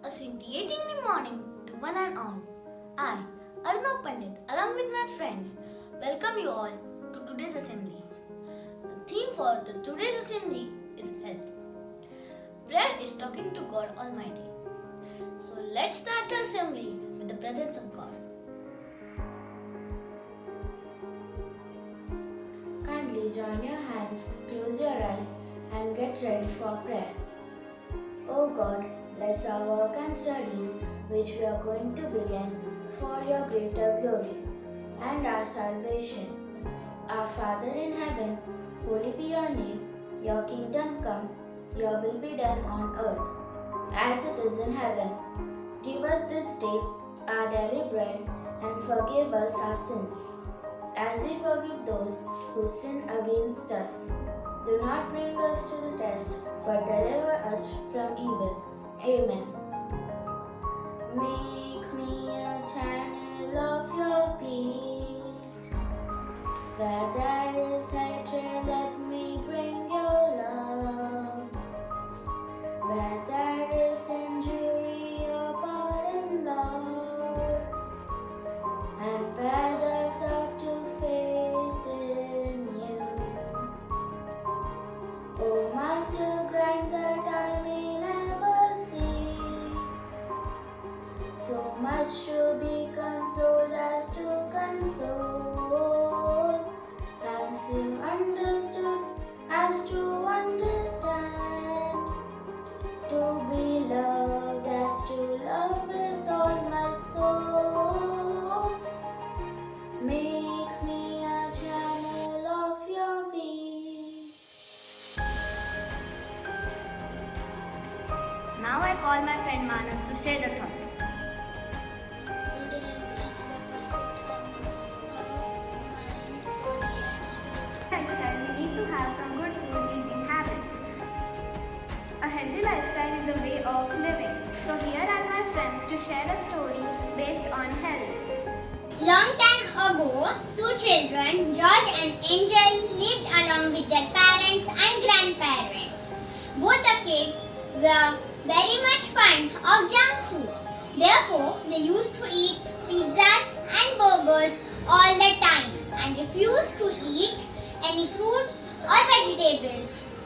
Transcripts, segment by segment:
A scintillating morning to one and all. I, Arnav Pandit, along with my friends, welcome you all to today's assembly. The theme for today's assembly is health. Prayer is talking to God Almighty. So let's start the assembly with the presence of God. Kindly join your hands, close your eyes, and get ready for prayer. O God, bless our work and studies, which we are going to begin for your greater glory and our salvation. Our Father in heaven, holy be your name. Your kingdom come, your will be done on earth as it is in heaven. Give us this day our daily bread and forgive us our sins, as we forgive those who sin against us. Do not bring us to the test, but deliver us from evil. Amen. Make me a channel of your peace. Where there is hatred, let me bring your love. Where there is injury, your pardon, Lord. And bear us up to faith in you. O Master, grant that I may never see so much to be consoled as to console, as you understood, as to understand, to be loved as to love with all my soul. Make me a channel of your peace. Now I call my friend Manas to share the thought. Lifestyle, we need to have some good food eating habits. A healthy lifestyle is the way of living. So here are my friends to share a story based on health. Long time ago, two children, George and Angel, lived along with their parents and grandparents. Both the kids were very much fond of junk food. Therefore, they used to eat pizzas and burgers all the time and refused to eat any fruits or vegetables.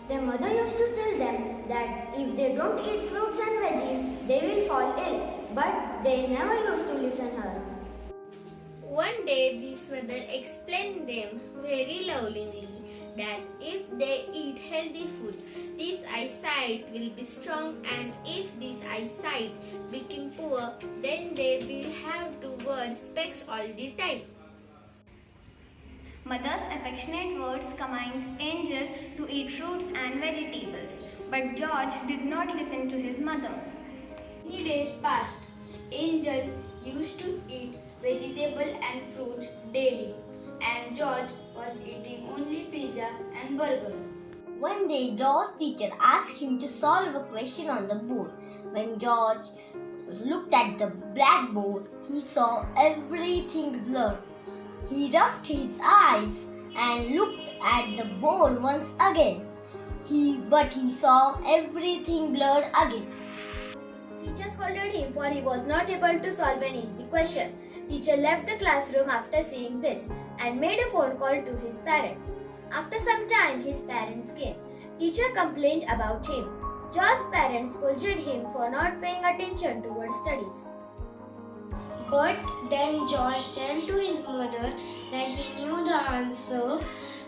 Their mother used to tell them that if they don't eat fruits and veggies, they will fall ill. But they never used to listen her. One day, this mother explained them very lovingly that if they eat healthy food, this eyesight will be strong, and if this eyesight become poor, then they will have to wear specs all the time. Mother's affectionate words convinced Angel to eat fruits and vegetables. But George did not listen to his mother. Many days passed. Angel used to eat vegetables and fruits daily, and George was eating only pizza and burger. One day, George's teacher asked him to solve a question on the board. When George looked at the blackboard, he saw everything blurred. He rubbed his eyes and looked at the board once again. But he saw everything blurred again. Teacher scolded him for he was not able to solve an easy question. Teacher left the classroom after seeing this and made a phone call to his parents. After some time, his parents came. Teacher complained about him. George's parents scolded him for not paying attention towards studies. But then George said to his mother that he knew the answer,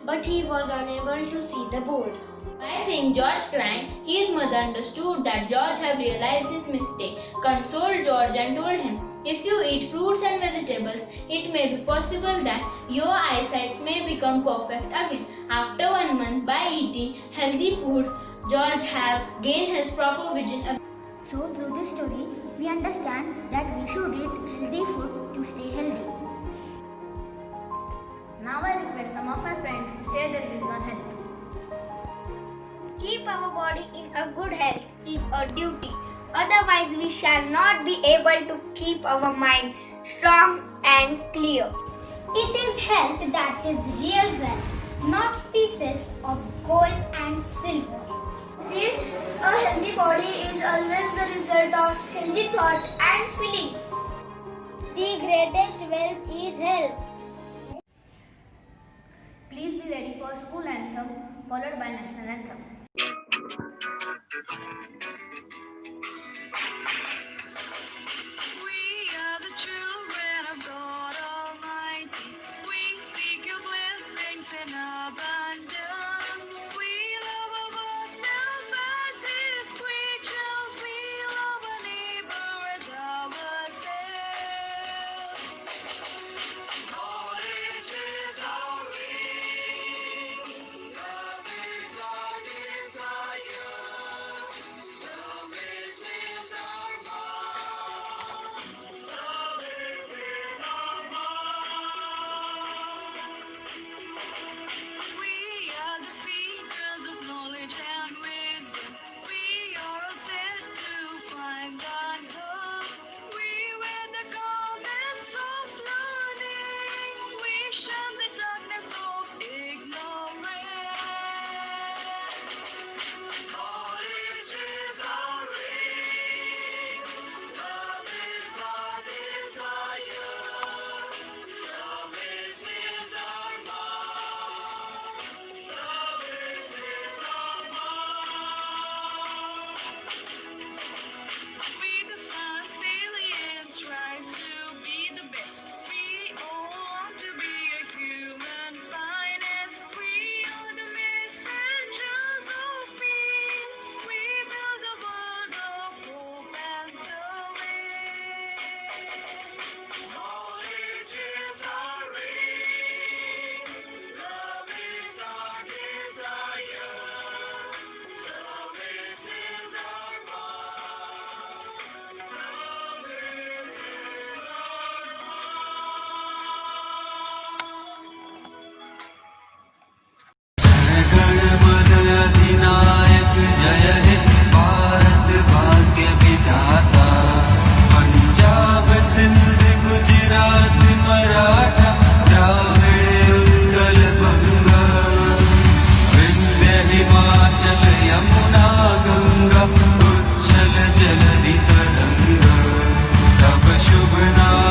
but he was unable to see the board. By seeing George crying, his mother understood that George had realized his mistake, consoled George and told him, if you eat fruits and vegetables, it may be possible that your eyesight may become perfect again. After 1 month, by eating healthy food, George have gained his proper vision again. So through this story, we understand that we should eat healthy food to stay healthy. Now I request some of my friends to share their views on health. Keep our body in a good health is a duty. Otherwise, we shall not be able to keep our mind strong and clear. It is health that is real wealth, not pieces of gold and silver. A healthy body is always the every thought and feeling. The greatest wealth is health. Please be ready for school anthem followed by national anthem. We are the children of God Almighty. We seek your blessings in abundance. We love ourselves as His creatures. We love our neighbor as ourselves. Knowledge is our aim. Love is our desire. Service is our mind. Service is our mind. We are the seekers of knowledge and wisdom. We are all set to find God hope. We wear the garments of learning. We shun the darkness of ignorance. Knowledge is our aim. Love is our desire. Service is our mind. Service is our mind. We the fast aliens strive to be the best. We all want to be a human finest. We are the messengers of peace. We build a world of hope and service. Knowledge is our aim. Love is our desire. Service is our mind. Service is our गण मन अधिनायक जय हे भारत भाग्य विधाता पंजाब सिंध गुजरात मराठा द्राविड़ उत्कल बंगा विंध्य हिमाचल यमुना गंगा उच्छल जलधि तरंगा तब शुभ नाम